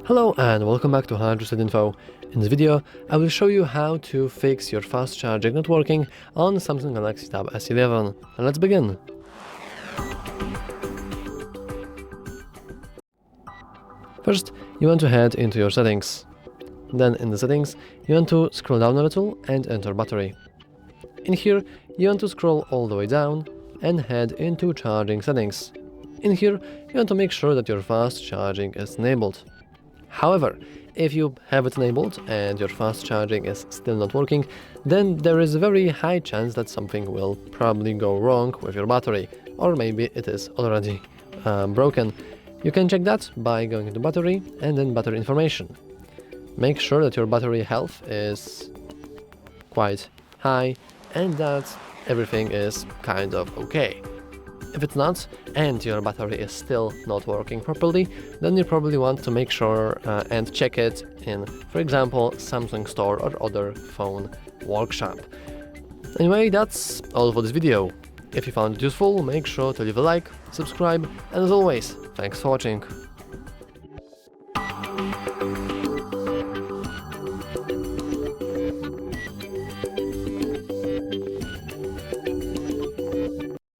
Hello and welcome back to HardReset.Info. In this video, I will show you how to fix your fast charging not working on Samsung Galaxy Tab S11. And let's begin. First, you want to head into your settings. Then in the settings, you want to scroll down a little and enter battery. In here, you want to scroll all the way down and head into charging settings. In here, you want to make sure that your fast charging is enabled. However, if you have it enabled and your fast charging is still not working, then there is a very high chance that something will probably go wrong with your battery, or maybe it is already broken. You can check that by going into battery and then battery information. Make sure that your battery health is quite high and that everything is kind of okay. If it's not, and your battery is still not working properly, then you probably want to make sure and check it in, for example, Samsung store or other phone workshop. Anyway, that's all for this video. If you found it useful, make sure to leave a like, subscribe, and as always, thanks for watching.